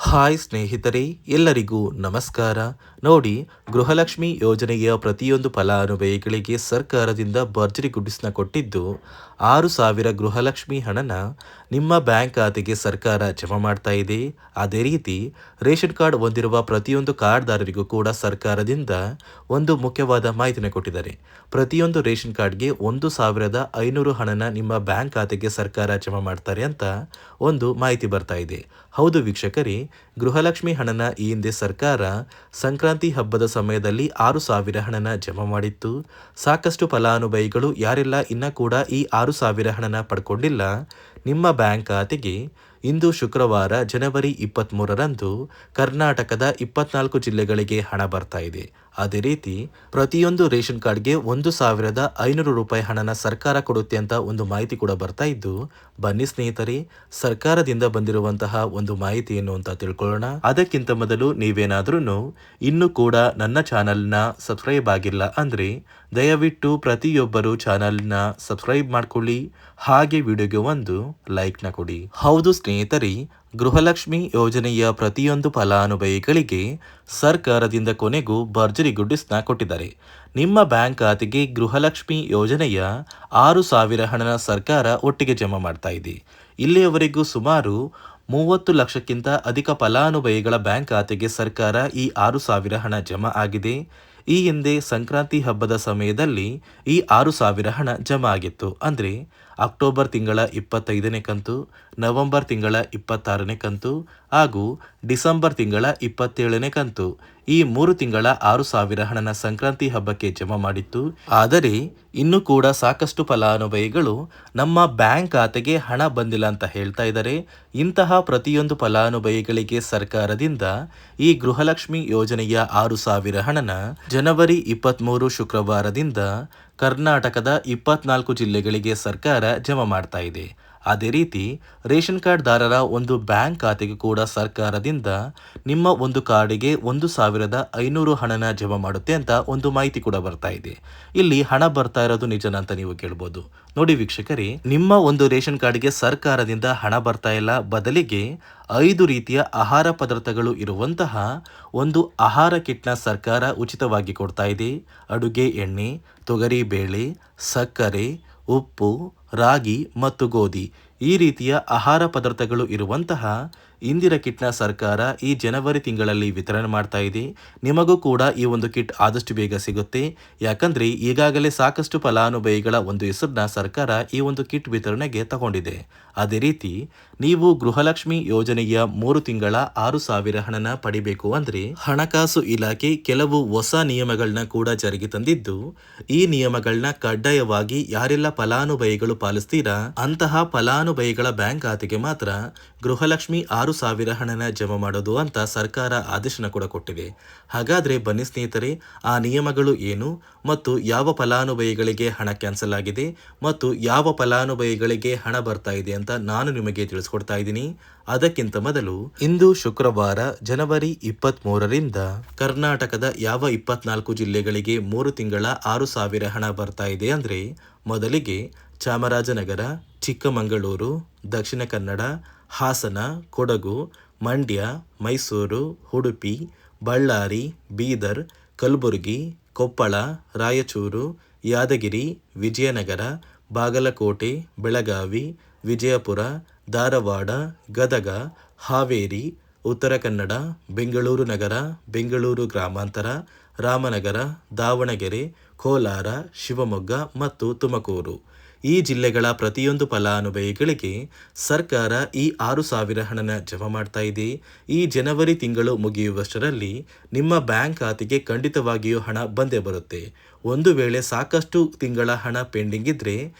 Hi ಸ್ನೇಹಿತರೆ, ಎಲ್ಲರಿಗೂ ನಮಸ್ಕಾರ. ನೋಡಿ, ಗೃಹಲಕ್ಷ್ಮಿ ಯೋಜನೆಯ ಪ್ರತಿಯೊಂದು ಫಲಾನುಭವಿಗಳಿಗೆ ಸರ್ಕಾರದಿಂದ ಭರ್ಜರಿ ಗುಡ್ಸ್ನ ಕೊಟ್ಟಿದ್ದು 6,000 ಗೃಹಲಕ್ಷ್ಮಿ ಹಣನ ನಿಮ್ಮ ಬ್ಯಾಂಕ್ ಖಾತೆಗೆ ಸರ್ಕಾರ ಜಮಾ ಮಾಡ್ತಾ ಇದೆ. ಅದೇ ರೀತಿ ರೇಷನ್ ಕಾರ್ಡ್ ಹೊಂದಿರುವ ಪ್ರತಿಯೊಂದು ಕಾರ್ಡ್ದಾರರಿಗೂ ಕೂಡ ಸರ್ಕಾರದಿಂದ ಒಂದು ಮುಖ್ಯವಾದ ಮಾಹಿತಿನ ಕೊಟ್ಟಿದ್ದಾರೆ. ಪ್ರತಿಯೊಂದು ರೇಷನ್ ಕಾರ್ಡ್ಗೆ 1,500 ಹಣನ ನಿಮ್ಮ ಬ್ಯಾಂಕ್ ಖಾತೆಗೆ ಸರ್ಕಾರ ಜಮಾ ಮಾಡ್ತಾರೆ ಅಂತ ಒಂದು ಮಾಹಿತಿ ಬರ್ತಾ ಇದೆ. ಹೌದು ವೀಕ್ಷಕರೇ, ಗೃಹಲಕ್ಷ್ಮಿ ಹಣನ ಈ ಹಿಂದೆ ಸರ್ಕಾರ ಸಂಕ್ರಾಂತಿ ಹಬ್ಬದ ಸಮಯದಲ್ಲಿ 6,000 ಹಣನ ಜಮಾ ಮಾಡಿತ್ತು. ಸಾಕಷ್ಟು ಫಲಾನುಭವಿಗಳು ಯಾರೆಲ್ಲ ಇನ್ನ ಕೂಡ ಈ 6,000 ಹಣನ ಪಡ್ಕೊಂಡಿಲ್ಲ, ನಿಮ್ಮ ಬ್ಯಾಂಕ್ ಖಾತೆಗೆ ಇಂದು ಶುಕ್ರವಾರ ಜನವರಿ 23ರಂದು ಕರ್ನಾಟಕದ 24 ಜಿಲ್ಲೆಗಳಿಗೆ ಹಣ ಬರ್ತಾ ಇದೆ. ಅದೇ ರೀತಿ ಪ್ರತಿಯೊಂದು ರೇಷನ್ ಕಾರ್ಡ್ಗೆ 1,500 ರೂಪಾಯಿ ಹಣನ ಸರ್ಕಾರ ಕೊಡುತ್ತೆ ಅಂತ ಒಂದು ಮಾಹಿತಿ ಕೂಡ ಬರ್ತಾ ಇದ್ದು, ಬನ್ನಿ ಸ್ನೇಹಿತರೆ, ಸರ್ಕಾರದಿಂದ ಬಂದಿರುವಂತಹ ಒಂದು ಮಾಹಿತಿ ಏನು ಅಂತ ತಿಳ್ಕೊಳ್ಳೋಣ. ಅದಕ್ಕಿಂತ ಮೊದಲು ನೀವೇನಾದ್ರೂ ಇನ್ನೂ ಕೂಡ ನನ್ನ ಚಾನಲ್ನ ಸಬ್ಸ್ಕ್ರೈಬ್ ಆಗಿಲ್ಲ ಅಂದ್ರೆ ದಯವಿಟ್ಟು ಪ್ರತಿಯೊಬ್ಬರು ಚಾನಲ್ನ ಸಬ್ಸ್ಕ್ರೈಬ್ ಮಾಡ್ಕೊಳ್ಳಿ, ಹಾಗೆ ವಿಡಿಯೋಗೆ ಒಂದು ಲೈಕ್ನ ಕೊಡಿ. ಹೌದು ಸ್ನೇಹಿತರೆ, ಗೃಹಲಕ್ಷ್ಮಿ ಯೋಜನೆಯ ಪ್ರತಿಯೊಂದು ಫಲಾನುಭವಿಗಳಿಗೆ ಸರ್ಕಾರದಿಂದ ಕೊನೆಗೂ ಭರ್ಜರಿ ಗುಡ್ಡಿಸ್ನ ಕೊಟ್ಟಿದ್ದಾರೆ. ನಿಮ್ಮ ಬ್ಯಾಂಕ್ ಖಾತೆಗೆ ಗೃಹಲಕ್ಷ್ಮಿ ಯೋಜನೆಯ 6,000 ಹಣನ ಸರ್ಕಾರ ಒಟ್ಟಿಗೆ ಜಮಾ ಮಾಡ್ತಾ ಇದೆ. ಇಲ್ಲಿಯವರೆಗೂ ಸುಮಾರು 30 ಲಕ್ಷಕ್ಕಿಂತ ಅಧಿಕ ಫಲಾನುಭವಿಗಳ ಬ್ಯಾಂಕ್ ಖಾತೆಗೆ ಸರ್ಕಾರ ಈ 6,000 ಹಣ ಜಮಾ ಆಗಿದೆ. ಈ ಹಿಂದೆ ಸಂಕ್ರಾಂತಿ ಹಬ್ಬದ ಸಮಯದಲ್ಲಿ ಈ 6,000 ಹಣ ಜಮಾ ಆಗಿತ್ತು. ಅಂದರೆ ಅಕ್ಟೋಬರ್ ತಿಂಗಳ 25ನೇ ಕಂತು, ನವೆಂಬರ್ ತಿಂಗಳ 26ನೇ ಕಂತು ಹಾಗೂ ಡಿಸೆಂಬರ್ ತಿಂಗಳ 27ನೇ ಕಂತು, ಈ 3 ತಿಂಗಳ 6,000 ಹಣನ ಸಂಕ್ರಾಂತಿ ಹಬ್ಬಕ್ಕೆ ಜಮಾ ಮಾಡಿತ್ತು. ಆದರೆ ಇನ್ನೂ ಕೂಡ ಸಾಕಷ್ಟು ಫಲಾನುಭವಿಗಳು ನಮ್ಮ ಬ್ಯಾಂಕ್ ಖಾತೆಗೆ ಹಣ ಬಂದಿಲ್ಲ ಅಂತ ಹೇಳ್ತಾ ಇದ್ದಾರೆ. ಇಂತಹ ಪ್ರತಿಯೊಂದು ಫಲಾನುಭವಿಗಳಿಗೆ ಸರ್ಕಾರದಿಂದ ಈ ಗೃಹಲಕ್ಷ್ಮಿ ಯೋಜನೆಯ 6,000 ಹಣನ ಜನವರಿ 23 ಶುಕ್ರವಾರದಿಂದ ಕರ್ನಾಟಕದ 24 ಜಿಲ್ಲೆಗಳಿಗೆ ಸರ್ಕಾರ ಜಮಾ ಮಾಡ್ತಾ ಇದೆ. ಅದೇ ರೀತಿ ರೇಷನ್ ಕಾರ್ಡ್ದಾರರ ಒಂದು ಬ್ಯಾಂಕ್ ಖಾತೆಗೆ ಕೂಡ ಸರ್ಕಾರದಿಂದ ನಿಮ್ಮ ಒಂದು ಕಾರ್ಡಿಗೆ 1,500 ಹಣನ ಜಮಾ ಮಾಡುತ್ತೆ ಅಂತ ಒಂದು ಮಾಹಿತಿ ಕೂಡ ಬರ್ತಾ ಇದೆ. ಇಲ್ಲಿ ಹಣ ಬರ್ತಾ ಇರೋದು ನಿಜನ ಅಂತ ನೀವು ಕೇಳ್ಬೋದು. ನೋಡಿ ವೀಕ್ಷಕರೇ, ನಿಮ್ಮ ಒಂದು ರೇಷನ್ ಕಾರ್ಡ್ಗೆ ಸರ್ಕಾರದಿಂದ ಹಣ ಬರ್ತಾ ಇಲ್ಲ, ಬದಲಿಗೆ 5 ರೀತಿಯ ಆಹಾರ ಪದಾರ್ಥಗಳು ಇರುವಂತಹ ಒಂದು ಆಹಾರ ಕಿಟ್ನ ಸರ್ಕಾರ ಉಚಿತವಾಗಿ ಕೊಡ್ತಾ ಇದೆ. ಅಡುಗೆ ಎಣ್ಣೆ, ತೊಗರಿ ಬೇಳೆ, ಸಕ್ಕರೆ, ಉಪ್ಪು, ರಾಗಿ ಮತ್ತು ಗೋಧಿ, ಈ ರೀತಿಯ ಆಹಾರ ಪದಾರ್ಥಗಳು ಇರುವಂತಹ ಇಂದಿರಾ ಕಿಟ್ನ ಸರ್ಕಾರ ಈ ಜನವರಿ ತಿಂಗಳಲ್ಲಿ ವಿತರಣೆ ಮಾಡ್ತಾ ಇದೆ. ನಿಮಗೂ ಕೂಡ ಈ ಒಂದು ಕಿಟ್ ಆದಷ್ಟು ಬೇಗ ಸಿಗುತ್ತೆ. ಯಾಕಂದ್ರೆ ಈಗಾಗಲೇ ಸಾಕಷ್ಟು ಫಲಾನುಭವಿಗಳ ಒಂದು ಹೆಸರನ್ನ ಸರ್ಕಾರ ಈ ಒಂದು ಕಿಟ್ ವಿತರಣೆಗೆ ತಗೊಂಡಿದೆ. ಅದೇ ರೀತಿ ನೀವು ಗೃಹಲಕ್ಷ್ಮಿ ಯೋಜನೆಯ 3 ತಿಂಗಳ 6,000 ಹಣನ ಪಡಿಬೇಕು ಅಂದ್ರೆ ಹಣಕಾಸು ಇಲಾಖೆ ಕೆಲವು ಹೊಸ ನಿಯಮಗಳನ್ನ ಕೂಡ ಜಾರಿಗೆ ತಂದಿದ್ದು, ಈ ನಿಯಮಗಳನ್ನ ಕಡ್ಡಾಯವಾಗಿ ಯಾರೆಲ್ಲ ಫಲಾನುಭವಿಗಳು ಪಾಲಿಸ್ತೀರಾ ಅಂತಹ ಫಲಾನುಭವಿಗಳ ಬ್ಯಾಂಕ್ ಖಾತೆಗೆ ಮಾತ್ರ ಗೃಹಲಕ್ಷ್ಮಿ 6,000 ಹಣನ ಜಮಾ ಮಾಡೋದು ಅಂತ ಸರ್ಕಾರ ಆದೇಶನ ಕೂಡ ಕೊಟ್ಟಿದೆ. ಹಾಗಾದ್ರೆ ಬನ್ನಿ ಸ್ನೇಹಿತರೆ, ಆ ನಿಯಮಗಳು ಏನು ಮತ್ತು ಯಾವ ಫಲಾನುಭವಿಗಳಿಗೆ ಹಣ ಕ್ಯಾನ್ಸಲ್ ಆಗಿದೆ ಮತ್ತು ಯಾವ ಫಲಾನುಭವಿಗಳಿಗೆ ಹಣ ಬರ್ತಾ ಇದೆ ಅಂತ ನಾನು ನಿಮಗೆ ತಿಳಿಸ್ಕೊಡ್ತಾ ಇದ್ದೀನಿ. ಅದಕ್ಕಿಂತ ಮೊದಲು ಇಂದು ಶುಕ್ರವಾರ ಜನವರಿ 23ರಿಂದ ಕರ್ನಾಟಕದ ಯಾವ 24 ಜಿಲ್ಲೆಗಳಿಗೆ 3 ತಿಂಗಳ 6,000 ಹಣ ಬರ್ತಾ ಇದೆ ಅಂದ್ರೆ, ಮೊದಲಿಗೆ ಚಾಮರಾಜನಗರ, ಚಿಕ್ಕಮಗಳೂರು, ದಕ್ಷಿಣ ಕನ್ನಡ, ಹಾಸನ, ಕೊಡಗು, ಮಂಡ್ಯ, ಮೈಸೂರು, ಉಡುಪಿ, ಬಳ್ಳಾರಿ, ಬೀದರ್, ಕಲಬುರಗಿ, ಕೊಪ್ಪಳ, ರಾಯಚೂರು, ಯಾದಗಿರಿ, ವಿಜಯನಗರ, ಬಾಗಲಕೋಟೆ, ಬೆಳಗಾವಿ, ವಿಜಯಪುರ, ಧಾರವಾಡ, ಗದಗ, ಹಾವೇರಿ, ಉತ್ತರ ಕನ್ನಡ, ಬೆಂಗಳೂರು ನಗರ, ಬೆಂಗಳೂರು ಗ್ರಾಮಾಂತರ, ರಾಮನಗರ, ದಾವಣಗೆರೆ, ಕೋಲಾರ, ಶಿವಮೊಗ್ಗ ಮತ್ತು ತುಮಕೂರು, ಈ ಜಿಲ್ಲೆಗಳ ಪ್ರತಿಯೊಂದು ಫಲಾನುಭವಿಗಳಿಗೆ ಸರ್ಕಾರ ಈ 6,000 ಹಣನ ಜಮಾ ಮಾಡ್ತಾ ಇದೆ. ಈ ಜನವರಿ ತಿಂಗಳು ಮುಗಿಯುವಷ್ಟರಲ್ಲಿ ನಿಮ್ಮ ಬ್ಯಾಂಕ್ ಖಾತೆಗೆ ಖಂಡಿತವಾಗಿಯೂ ಹಣ ಬಂದೇ ಬರುತ್ತೆ. ಒಂದು ವೇಳೆ ಸಾಕಷ್ಟು ತಿಂಗಳ ಹಣ ಪೆಂಡಿಂಗ್ ಇದ್ರೆ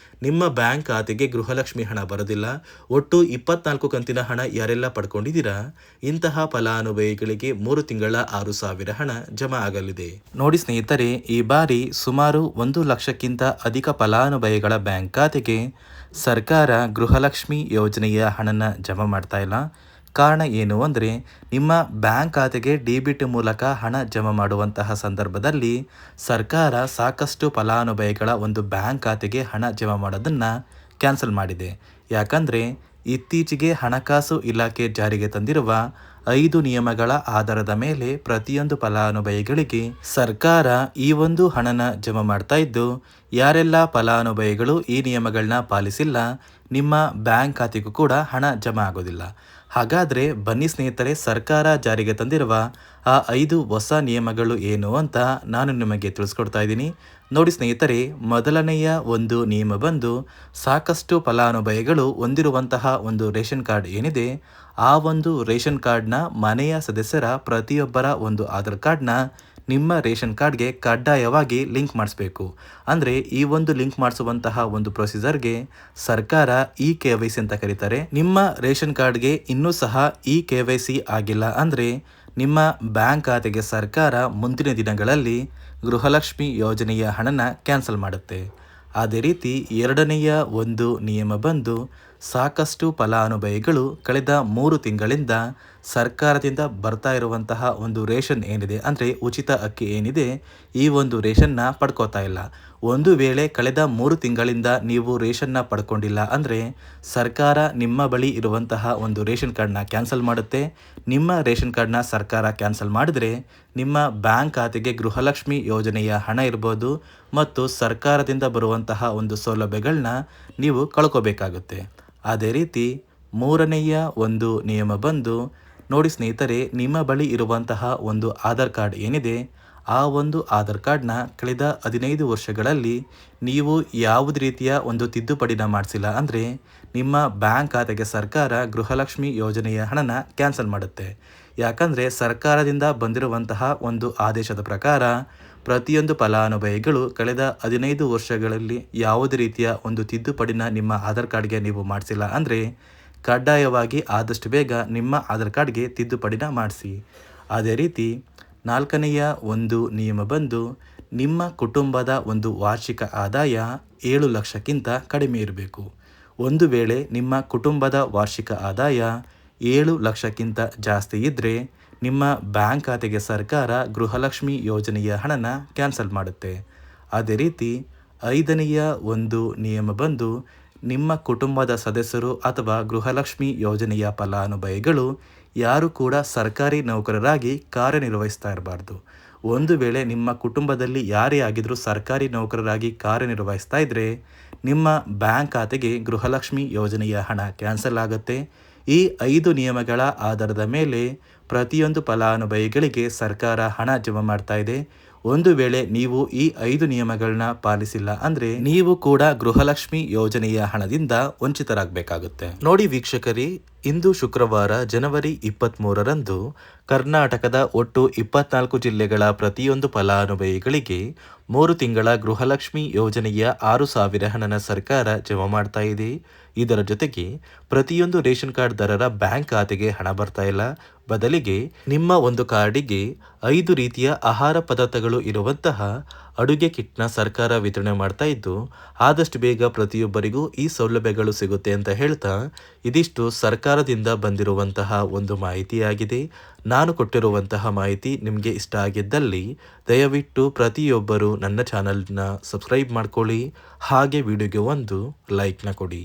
ನಿಮ್ಮ ಬ್ಯಾಂಕ್ ಖಾತೆಗೆ ಗೃಹಲಕ್ಷ್ಮಿ ಹಣ ಬರೋದಿಲ್ಲ. ಒಟ್ಟು 24 ಕಂತಿನ ಹಣ ಯಾರೆಲ್ಲ ಪಡ್ಕೊಂಡಿದ್ದೀರಾ ಇಂತಹ ಫಲಾನುಭವಿಗಳಿಗೆ 3 ತಿಂಗಳ 6,000 ಹಣ ಜಮಾ ಆಗಲಿದೆ. ನೋಡಿ ಸ್ನೇಹಿತರೆ, ಈ ಬಾರಿ ಸುಮಾರು 1 ಲಕ್ಷಕ್ಕಿಂತ ಅಧಿಕ ಫಲಾನುಭವಿಗಳ ಬ್ಯಾಂಕ್ ಖಾತೆಗೆ ಸರ್ಕಾರ ಗೃಹಲಕ್ಷ್ಮಿ ಯೋಜನೆಯ ಹಣನ ಜಮಾ ಮಾಡ್ತಾ ಇಲ್ಲ. ಕಾರಣ ಏನು ಅಂದರೆ, ನಿಮ್ಮ ಬ್ಯಾಂಕ್ ಖಾತೆಗೆ ಡೆಬಿಟ್ ಮೂಲಕ ಹಣ ಜಮಾ ಮಾಡುವಂತಹ ಸಂದರ್ಭದಲ್ಲಿ ಸರ್ಕಾರ ಸಾಕಷ್ಟು ಫಲಾನುಭವಿಗಳ ಒಂದು ಬ್ಯಾಂಕ್ ಖಾತೆಗೆ ಹಣ ಜಮಾ ಮಾಡೋದನ್ನು ಕ್ಯಾನ್ಸಲ್ ಮಾಡಿದೆ. ಯಾಕಂದರೆ ಇತ್ತೀಚೆಗೆ ಹಣಕಾಸು ಇಲಾಖೆ ಜಾರಿಗೆ ತಂದಿರುವ 5 ನಿಯಮಗಳ ಆಧಾರದ ಮೇಲೆ ಪ್ರತಿಯೊಂದು ಫಲಾನುಭವಿಗಳಿಗೆ ಸರ್ಕಾರ ಈ ಒಂದು ಹಣನ ಜಮಾ ಮಾಡ್ತಾ ಇದ್ದು, ಯಾರೆಲ್ಲ ಫಲಾನುಭವಿಗಳು ಈ ನಿಯಮಗಳನ್ನ ಪಾಲಿಸಿಲ್ಲ, ನಿಮ್ಮ ಬ್ಯಾಂಕ್ ಖಾತೆಗೂ ಕೂಡ ಹಣ ಜಮಾ ಆಗೋದಿಲ್ಲ. ಹಾಗಾದರೆ ಬನ್ನಿ ಸ್ನೇಹಿತರೆ, ಸರ್ಕಾರ ಜಾರಿಗೆ ತಂದಿರುವ ಆ 5 ಹೊಸ ನಿಯಮಗಳು ಏನು ಅಂತ ನಾನು ನಿಮಗೆ ತಿಳಿಸ್ಕೊಡ್ತಾ ಇದ್ದೀನಿ. ನೋಡಿ ಸ್ನೇಹಿತರೆ, ಮೊದಲನೆಯ ಒಂದು ನಿಯಮ ಬಂದು, ಸಾಕಷ್ಟು ಫಲಾನುಭವಿಗಳು ಹೊಂದಿರುವಂತಹ ಒಂದು ರೇಷನ್ ಕಾರ್ಡ್ ಏನಿದೆ, ಆ ಒಂದು ರೇಷನ್ ಕಾರ್ಡ್ನ ಮನೆಯ ಸದಸ್ಯರ ಪ್ರತಿಯೊಬ್ಬರ ಒಂದು ಆಧಾರ್ ಕಾರ್ಡ್ನ ನಿಮ್ಮ ರೇಷನ್ ಕಾರ್ಡ್ಗೆ ಕಡ್ಡಾಯವಾಗಿ ಲಿಂಕ್ ಮಾಡಿಸ್ಬೇಕು. ಅಂದರೆ ಈ ಒಂದು ಲಿಂಕ್ ಮಾಡಿಸುವಂತಹ ಒಂದು ಪ್ರೊಸೀಜರ್ಗೆ ಸರ್ಕಾರ KYC ಅಂತ ಕರೀತಾರೆ. ನಿಮ್ಮ ರೇಷನ್ ಕಾರ್ಡ್ಗೆ ಇನ್ನೂ ಸಹ KYC ಆಗಿಲ್ಲ ಅಂದರೆ ನಿಮ್ಮ ಬ್ಯಾಂಕ್ ಖಾತೆಗೆ ಸರ್ಕಾರ ಮುಂದಿನ ದಿನಗಳಲ್ಲಿ ಗೃಹಲಕ್ಷ್ಮಿ ಯೋಜನೆಯ ಹಣನ ಕ್ಯಾನ್ಸಲ್ ಮಾಡುತ್ತೆ. ಅದೇ ರೀತಿ ಎರಡನೆಯ ಒಂದು ನಿಯಮ ಬಂದು, ಸಾಕಷ್ಟು ಫಲಾನುಭವಿಗಳು ಕಳೆದ 3 ತಿಂಗಳಿಂದ ಸರ್ಕಾರದಿಂದ ಬರ್ತಾ ಇರುವಂತಹ ಒಂದು ರೇಷನ್ ಏನಿದೆ, ಅಂದರೆ ಉಚಿತ ಅಕ್ಕಿ ಏನಿದೆ, ಈ ಒಂದು ರೇಷನ್ನ ಪಡ್ಕೋತಾ ಇಲ್ಲ. ಒಂದು ವೇಳೆ ಕಳೆದ 3 ತಿಂಗಳಿಂದ ನೀವು ರೇಷನ್ನ ಪಡ್ಕೊಂಡಿಲ್ಲ ಅಂದರೆ ಸರ್ಕಾರ ನಿಮ್ಮ ಬಳಿ ಇರುವಂತಹ ಒಂದು ರೇಷನ್ ಕಾರ್ಡ್ನ ಕ್ಯಾನ್ಸಲ್ ಮಾಡುತ್ತೆ. ನಿಮ್ಮ ರೇಷನ್ ಕಾರ್ಡ್ನ ಸರ್ಕಾರ ಕ್ಯಾನ್ಸಲ್ ಮಾಡಿದ್ರೆ ನಿಮ್ಮ ಬ್ಯಾಂಕ್ ಖಾತೆಗೆ ಗೃಹಲಕ್ಷ್ಮಿ ಯೋಜನೆಯ ಹಣ ಇರ್ಬೋದು ಮತ್ತು ಸರ್ಕಾರದಿಂದ ಬರುವಂತಹ ಒಂದು ಸೌಲಭ್ಯಗಳನ್ನ ನೀವು ಕಳ್ಕೋಬೇಕಾಗುತ್ತೆ. ಅದೇ ರೀತಿ ಮೂರನೆಯ ಒಂದು ನಿಯಮ ಬಂದು, ನೋಡಿ ಸ್ನೇಹಿತರೆ, ನಿಮ್ಮ ಬಳಿ ಇರುವಂತಹ ಒಂದು ಆಧಾರ್ ಕಾರ್ಡ್ ಏನಿದೆ, ಆ ಒಂದು ಆಧಾರ್ ಕಾರ್ಡ್ನ ಕಳೆದ 15 ವರ್ಷಗಳಲ್ಲಿ ನೀವು ಯಾವುದೇ ರೀತಿಯ ಒಂದು ತಿದ್ದುಪಡಿನ ಮಾಡಿಸಿಲ್ಲ ಅಂದರೆ ನಿಮ್ಮ ಬ್ಯಾಂಕ್ ಖಾತೆಗೆ ಸರ್ಕಾರ ಗೃಹಲಕ್ಷ್ಮಿ ಯೋಜನೆಯ ಹಣನ ಕ್ಯಾನ್ಸಲ್ ಮಾಡುತ್ತೆ. ಯಾಕಂದರೆ ಸರ್ಕಾರದಿಂದ ಬಂದಿರುವಂತಹ ಒಂದು ಆದೇಶದ ಪ್ರಕಾರ ಪ್ರತಿಯೊಂದು ಫಲಾನುಭವಿಗಳು ಕಳೆದ 15 ವರ್ಷಗಳಲ್ಲಿ ಯಾವುದೇ ರೀತಿಯ ಒಂದು ತಿದ್ದುಪಡಿನ ನಿಮ್ಮ ಆಧಾರ್ ಕಾರ್ಡ್ಗೆ ನೀವು ಮಾಡಿಸಿಲ್ಲ ಅಂದರೆ ಕಡ್ಡಾಯವಾಗಿ ಆದಷ್ಟು ಬೇಗ ನಿಮ್ಮ ಆಧಾರ್ ಕಾರ್ಡ್ಗೆ ತಿದ್ದುಪಡಿನ ಮಾಡಿಸಿ. ಅದೇ ರೀತಿ ನಾಲ್ಕನೆಯ ಒಂದು ನಿಯಮ ಬಂದು, ನಿಮ್ಮ ಕುಟುಂಬದ ಒಂದು ವಾರ್ಷಿಕ ಆದಾಯ 7 ಲಕ್ಷಕ್ಕಿಂತ ಕಡಿಮೆ ಇರಬೇಕು. ಒಂದು ವೇಳೆ ನಿಮ್ಮ ಕುಟುಂಬದ ವಾರ್ಷಿಕ ಆದಾಯ 7 ಲಕ್ಷಕ್ಕಿಂತ ಜಾಸ್ತಿ ಇದ್ದರೆ ನಿಮ್ಮ ಬ್ಯಾಂಕ್ ಖಾತೆಗೆ ಸರ್ಕಾರ ಗೃಹಲಕ್ಷ್ಮಿ ಯೋಜನೆಯ ಹಣನ ಕ್ಯಾನ್ಸಲ್ ಮಾಡುತ್ತೆ. ಅದೇ ರೀತಿ ಐದನೆಯ ಒಂದು ನಿಯಮ ಬಂದು, ನಿಮ್ಮ ಕುಟುಂಬದ ಸದಸ್ಯರು ಅಥವಾ ಗೃಹಲಕ್ಷ್ಮಿ ಯೋಜನೆಯ ಫಲಾನುಭವಿಗಳು ಯಾರು ಕೂಡ ಸರ್ಕಾರಿ ನೌಕರರಾಗಿ ಕಾರ್ಯನಿರ್ವಹಿಸ್ತಾ ಇರಬಾರ್ದು. ಒಂದು ವೇಳೆ ನಿಮ್ಮ ಕುಟುಂಬದಲ್ಲಿ ಯಾರೇ ಆಗಿದ್ರೂ ಸರ್ಕಾರಿ ನೌಕರರಾಗಿ ಕಾರ್ಯನಿರ್ವಹಿಸ್ತಾ ಇದ್ದರೆ ನಿಮ್ಮ ಬ್ಯಾಂಕ್ ಖಾತೆಗೆ ಗೃಹಲಕ್ಷ್ಮಿ ಯೋಜನೆಯ ಹಣ ಕ್ಯಾನ್ಸಲ್ ಆಗುತ್ತೆ. ಈ 5 ನಿಯಮಗಳ ಆಧಾರದ ಮೇಲೆ ಪ್ರತಿಯೊಂದು ಫಲಾನುಭವಿಗಳಿಗೆ ಸರ್ಕಾರ ಹಣ ಜಮಾ ಮಾಡ್ತಾ ಇದೆ. ಒಂದು ವೇಳೆ ನೀವು ಈ 5 ನಿಯಮಗಳನ್ನ ಪಾಲಿಸಿಲ್ಲ ಅಂದರೆ ನೀವು ಕೂಡ ಗೃಹಲಕ್ಷ್ಮಿ ಯೋಜನೆಯ ಹಣದಿಂದ ವಂಚಿತರಾಗಬೇಕಾಗುತ್ತೆ. ನೋಡಿ ವೀಕ್ಷಕರೇ, ಇಂದು ಶುಕ್ರವಾರ ಜನವರಿ 23ರಂದು ಕರ್ನಾಟಕದ ಒಟ್ಟು 24 ಜಿಲ್ಲೆಗಳ ಪ್ರತಿಯೊಂದು ಫಲಾನುಭವಿಗಳಿಗೆ 3 ತಿಂಗಳ ಗೃಹಲಕ್ಷ್ಮಿ ಯೋಜನೆಯ 6,000 ಹಣನ ಸರ್ಕಾರ ಜಮಾ ಮಾಡ್ತಾ ಇದೆ. ಇದರ ಜೊತೆಗೆ ಪ್ರತಿಯೊಂದು ರೇಷನ್ ಕಾರ್ಡ್ ದಾರರ ಬ್ಯಾಂಕ್ ಖಾತೆಗೆ ಹಣ ಬರ್ತಾ ಇಲ್ಲ. ಬದಲಿಗೆ ನಿಮ್ಮ ಒಂದು ಕಾರ್ಡಿಗೆ 5 ರೀತಿಯ ಆಹಾರ ಪದಾರ್ಥಗಳು ಇರುವಂತಹ ಅಡುಗೆ ಕಿಟ್ನ ಸರ್ಕಾರ ವಿತರಣೆ ಮಾಡ್ತಾ ಇದ್ದು, ಆದಷ್ಟು ಬೇಗ ಪ್ರತಿಯೊಬ್ಬರಿಗೂ ಈ ಸೌಲಭ್ಯಗಳು ಸಿಗುತ್ತೆ ಅಂತ ಹೇಳ್ತಾ, ಇದಿಷ್ಟು ಸರ್ಕಾರದಿಂದ ಬಂದಿರುವಂತಹ ಒಂದು ಮಾಹಿತಿಯಾಗಿದೆ. ನಾನು ಕೊಟ್ಟಿರುವಂತಹ ಮಾಹಿತಿ ನಿಮಗೆ ಇಷ್ಟ ಆಗಿದ್ದಲ್ಲಿ ದಯವಿಟ್ಟು ಪ್ರತಿಯೊಬ್ಬರು ನನ್ನ ಚಾನಲ್ನ ಸಬ್ಸ್ಕ್ರೈಬ್ ಮಾಡ್ಕೊಳ್ಳಿ, ಹಾಗೆ ವಿಡಿಯೋಗೆ ಒಂದು ಲೈಕ್ನ ಕೊಡಿ.